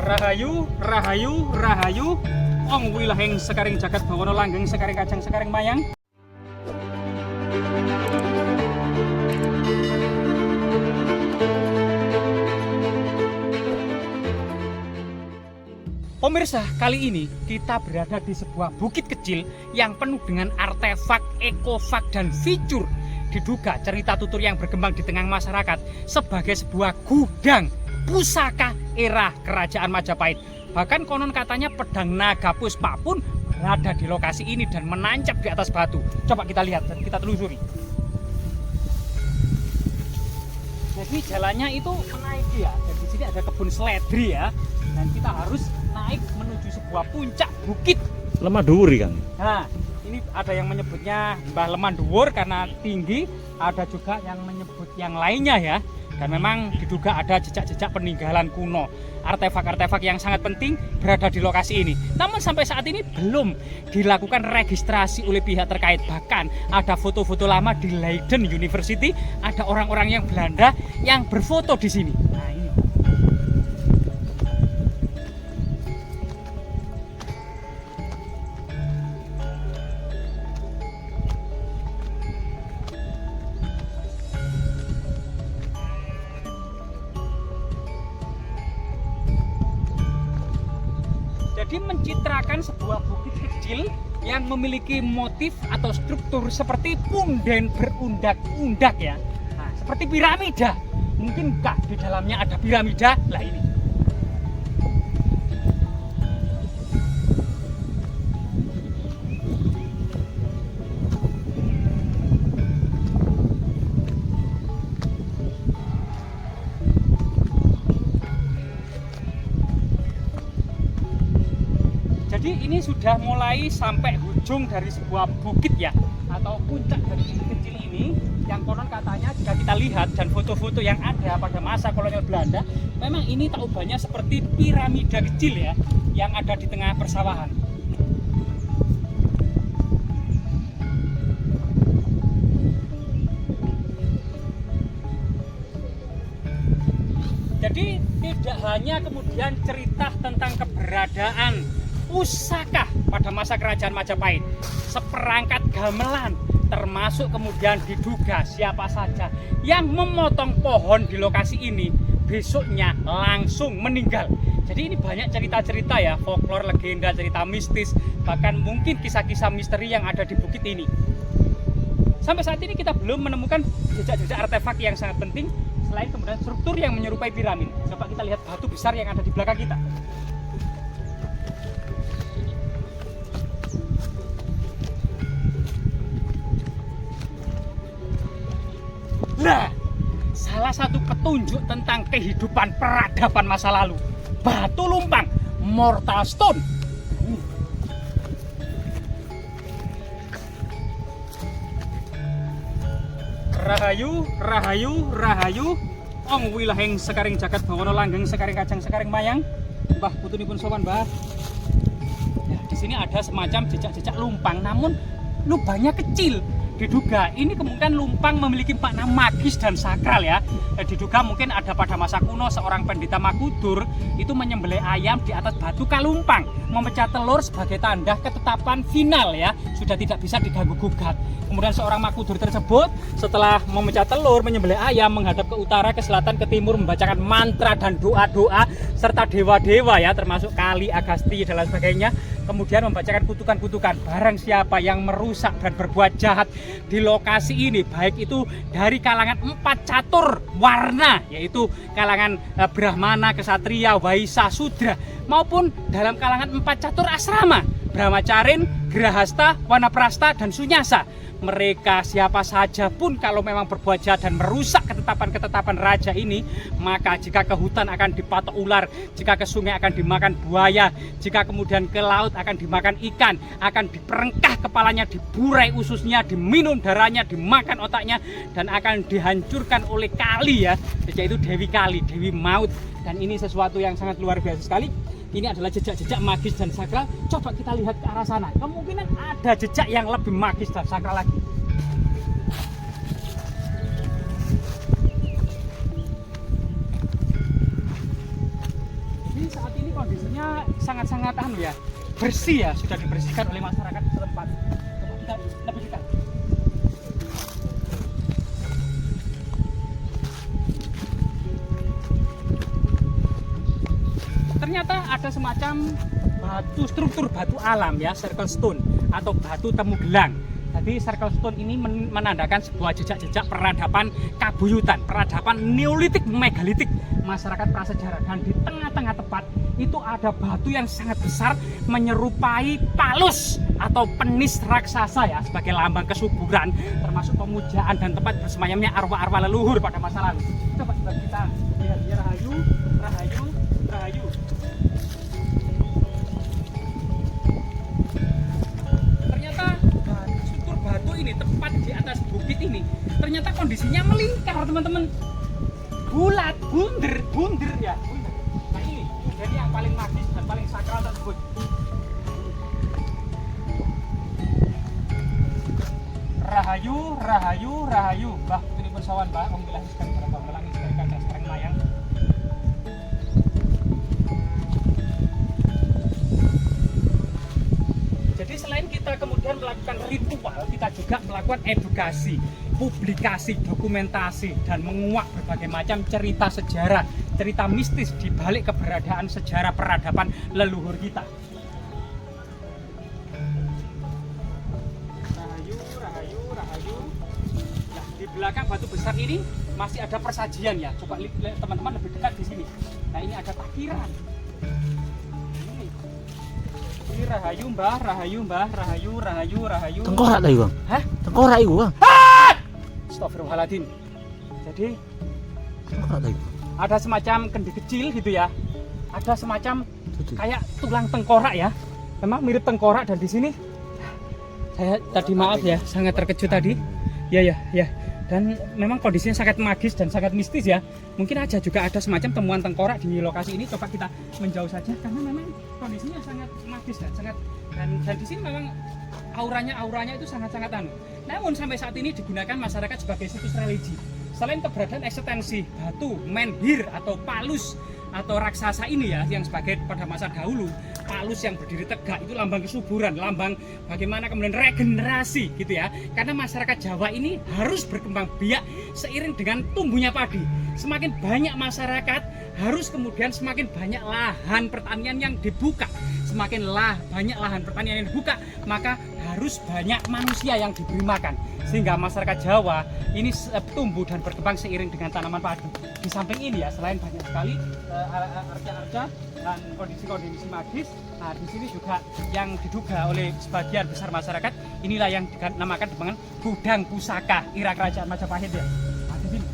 Rahayu, rahayu, rahayu. Ong wilahing sekaring jagat bawana langgeng sekaring kajang sekaring mayang. Pemirsa, kali ini kita berada di sebuah bukit kecil yang penuh dengan artefak, ekofak, dan fitur. Diduga cerita tutur yang berkembang di tengah masyarakat sebagai sebuah gudang pusaka era kerajaan Majapahit. Bahkan konon katanya pedang naga puspa pun berada di lokasi ini dan menancap di atas batu. Coba kita lihat dan kita telusuri. Jadi jalannya itu menaiki ya, dan di sini ada kebun seledri ya, dan kita harus naik menuju sebuah puncak bukit. Lemah Dhuwur kan? Nah, ini ada yang menyebutnya Mbah Lemah Dhuwur karena tinggi, ada juga yang menyebut yang lainnya ya. Dan memang diduga ada jejak-jejak peninggalan kuno, artefak-artefak yang sangat penting berada di lokasi ini. Namun sampai saat ini belum dilakukan registrasi oleh pihak terkait. Bahkan ada foto-foto lama di Leiden University, ada orang-orang yang Belanda yang berfoto di sini. Nah, ini. Jadi mencitrakan sebuah bukit kecil yang memiliki motif atau struktur seperti punden berundak-undak ya. Nah, seperti piramida. Mungkinkah di dalamnya ada piramida? Lah ini. Jadi ini sudah mulai sampai ujung dari sebuah bukit ya, atau puncak dari bukit kecil ini yang konon katanya jika kita lihat dan foto-foto yang ada pada masa kolonial Belanda, memang ini tak ubahnya seperti piramida kecil ya yang ada di tengah persawahan. Jadi tidak hanya kemudian cerita tentang keberadaan pusaka pada masa kerajaan Majapahit, seperangkat gamelan, termasuk kemudian diduga siapa saja yang memotong pohon di lokasi ini besoknya langsung meninggal. Jadi ini banyak cerita-cerita ya, folklore, legenda, cerita mistis, bahkan mungkin kisah-kisah misteri yang ada di bukit ini. Sampai saat ini kita belum menemukan jejak-jejak artefak yang sangat penting selain kemudian struktur yang menyerupai piramid. Coba kita lihat batu besar yang ada di belakang kita. Nah, salah satu petunjuk tentang kehidupan peradaban masa lalu, batu lumpang, mortal stone. Rahayu, rahayu, rahayu. Ong wilahing sekaring jagat bawana langgeng sekaring kajang sekaring mayang. Mbah putunipun sowan, Mbah. Nah, di sini ada semacam jejak-jejak lumpang, namun lubangnya kecil. Diduga ini kemungkinan lumpang memiliki makna magis dan sakral ya. Diduga mungkin ada pada masa kuno seorang pendeta Makudur itu menyembelih ayam di atas batu kalumpang, memecah telur sebagai tanda ketetapan final ya, sudah tidak bisa diganggu gugat. Kemudian seorang Makudur tersebut setelah memecah telur, menyembelih ayam, menghadap ke utara, ke selatan, ke timur, membacakan mantra dan doa-doa serta dewa-dewa ya, termasuk Kali, Agasti dan lain sebagainya. Kemudian membacakan kutukan-kutukan barang siapa yang merusak dan berbuat jahat di lokasi ini, baik itu dari kalangan 4 catur warna, yaitu kalangan Brahmana, Kesatria, Waisa, Sudra, maupun dalam kalangan 4 catur asrama, Brahmacarin, Grahasta, Wanaprasta, dan Sunyasa. Mereka siapa saja pun kalau memang berbuat jahat dan merusak ketetapan-ketetapan raja ini, maka jika ke hutan akan dipatok ular, jika ke sungai akan dimakan buaya, jika kemudian ke laut akan dimakan ikan, akan diperengkah kepalanya, diburai ususnya, diminum darahnya, dimakan otaknya, dan akan dihancurkan oleh Kali ya, yaitu Dewi Kali, Dewi Maut. Dan ini sesuatu yang sangat luar biasa sekali. Ini adalah jejak-jejak magis dan sakral. Coba kita lihat ke arah sana. Kemungkinan ada jejak yang lebih magis dan sakral lagi. Jadi saat ini kondisinya sangat-sangat bersih ya, sudah dibersihkan oleh masyarakat setempat. Coba kita lebih dekat. Ternyata ada semacam struktur batu alam ya, circle stone atau batu temu gelang. Jadi circle stone ini menandakan sebuah jejak-jejak peradaban kabuyutan, peradaban neolitik megalitik masyarakat prasejarah. Dan di tengah-tengah tepat itu ada batu yang sangat besar menyerupai palus atau penis raksasa ya, sebagai lambang kesuburan, termasuk pemujaan dan tempat bersemayamnya arwah-arwah leluhur pada masa lalu. Coba kita lihat ya, rahayu, rahayu, rahayu. Ini tepat di atas bukit ini ternyata kondisinya melingkar teman-teman, bulat, bunder ya, bunder. Nah ini jadi yang paling magis dan paling sakral tersebut. Rahayu, rahayu, rahayu, Mbah Putri Persawan, Mbah Om Wilahi sekali pada Bang Melangi sekali kaca sekarang mayang. Jadi selain kita kemudian melakukan ritual, kita juga melakukan edukasi, publikasi, dokumentasi, dan menguak berbagai macam cerita sejarah, cerita mistis di balik keberadaan sejarah peradaban leluhur kita. Rahayu, rahayu, rahayu. Nah, di belakang batu besar ini masih ada persajian ya. Coba lihat teman-teman lebih dekat di sini. Nah, ini ada takiran. Ini rahayu mbah, rahayu mbah, rahayu, rahayu, rahayu. Tengkorak tadi bang? Hah? Tengkorak itu bang? Astagfirullahaladzim. Jadi Tengkorak tadi. ada semacam kendi kecil gitu ya. Ada semacam kayak tulang tengkorak ya. Memang mirip tengkorak, dan di sini saya tadi maaf ya, sangat terkejut tadi. Ya. Dan memang kondisinya sangat magis dan sangat mistis ya. Mungkin aja juga ada semacam temuan tengkorak di lokasi ini. Coba kita menjauh saja karena memang kondisinya sangat magis dan sangat dan di sini memang auranya itu sangat Namun sampai saat ini digunakan masyarakat sebagai situs religi. Selain keberadaan eksistensi batu menhir atau palus atau raksasa ini ya, yang sebagai pada masa dahulu palus yang berdiri tegak itu lambang kesuburan, lambang bagaimana kemudian regenerasi gitu ya. Karena masyarakat Jawa ini harus berkembang biak seiring dengan tumbuhnya padi. Semakin banyak masyarakat, harus kemudian semakin banyak lahan pertanian yang dibuka. Semakin banyak lahan pertanian yang dibuka, maka harus banyak manusia yang diberi makan. Sehingga masyarakat Jawa ini tumbuh dan berkembang seiring dengan tanaman padi. Di samping ini ya, selain banyak sekali arca-arca dan kondisi-kondisi magis, nah di sini juga yang diduga oleh sebagian besar masyarakat, inilah yang dinamakan dengan gudang pusaka Ira Kerajaan Majapahit ya. Nah, di sini.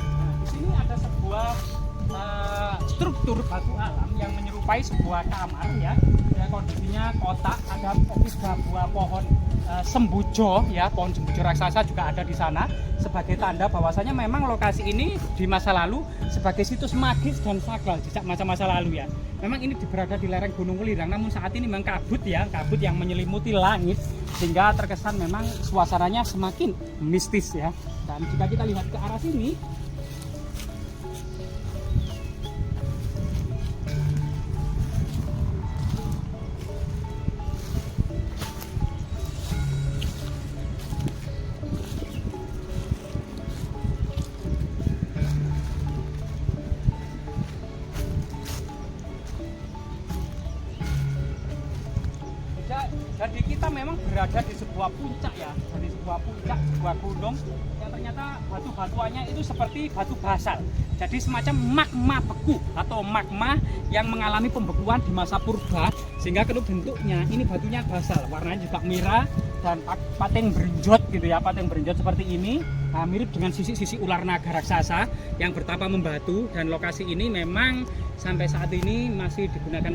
Nah, di sini ada sebuah struktur batu alam yang menyerupai sebuah kamar ya. Kondisinya kotak, ada 3 buah pohon sembujo ya, pohon sembujo raksasa juga ada di sana sebagai tanda bahwasanya memang lokasi ini di masa lalu sebagai situs magis dan sakral jejak masa lalu ya. Memang ini berada di lereng Gunung Welirang, namun saat ini memang kabut yang menyelimuti langit sehingga terkesan memang suasananya semakin mistis ya. Dan jika kita lihat ke arah sini, jadi kita memang berada di sebuah puncak ya, dari sebuah gunung yang ternyata batu-batuannya itu seperti batu basal. Jadi semacam magma beku atau magma yang mengalami pembekuan di masa purba, sehingga kalau bentuknya ini batunya basal, warnanya juga merah dan pateng berinjot gitu ya, pateng berinjot seperti ini. Nah, mirip dengan sisi-sisi ular naga raksasa yang bertapa membatu. Dan lokasi ini memang sampai saat ini masih digunakan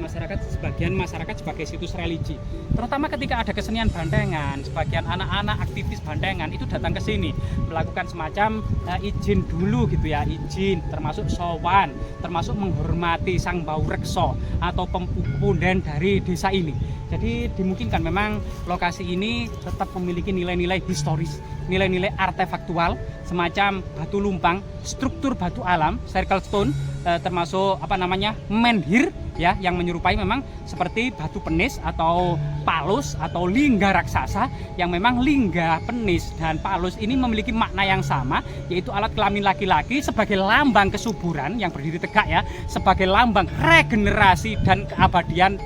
sebagian masyarakat sebagai situs religi. Terutama ketika ada kesenian bandengan, sebagian anak-anak aktivis bandengan itu datang ke sini melakukan semacam izin dulu gitu ya, izin termasuk sowan, termasuk menghormati sang bau rekso atau pemunden dari desa ini. Jadi dimungkinkan memang lokasi ini tetap memiliki nilai-nilai historis nilai-nilai artefaktual semacam batu lumpang, struktur batu alam, circle stone, termasuk menhir ya, yang menyerupai memang seperti batu penis atau palus atau lingga raksasa, yang memang lingga, penis dan palus ini memiliki makna yang sama, yaitu alat kelamin laki-laki sebagai lambang kesuburan yang berdiri tegak ya, sebagai lambang regenerasi dan keabadian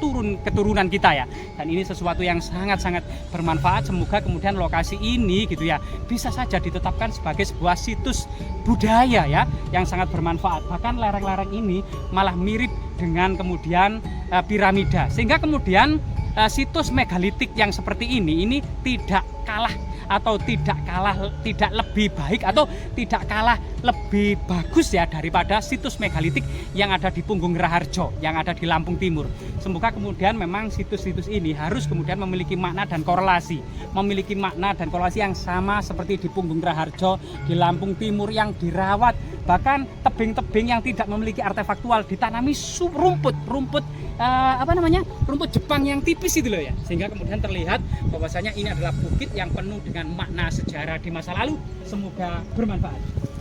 keturunan kita ya. Dan ini sesuatu yang sangat-sangat bermanfaat. Semoga kemudian lokasi ini gitu ya bisa saja ditetapkan sebagai sebuah situs budaya ya yang sangat bermanfaat. Bahkan lereng-lereng ini malah mirip dengan kemudian piramida, sehingga kemudian situs megalitik yang seperti ini tidak kalah atau tidak lebih baik atau tidak kalah lebih bagus ya daripada situs megalitik yang ada di Punggung Raharjo yang ada di Lampung Timur. Semoga kemudian memang situs-situs ini harus kemudian memiliki makna dan korelasi yang sama seperti di Punggung Raharjo di Lampung Timur yang dirawat, bahkan tebing-tebing yang tidak memiliki artefaktual ditanami rumput Jepang yang tipis itu loh ya, sehingga kemudian terlihat bahwasanya ini adalah bukit yang penuh dengan makna sejarah di masa lalu. Semoga bermanfaat.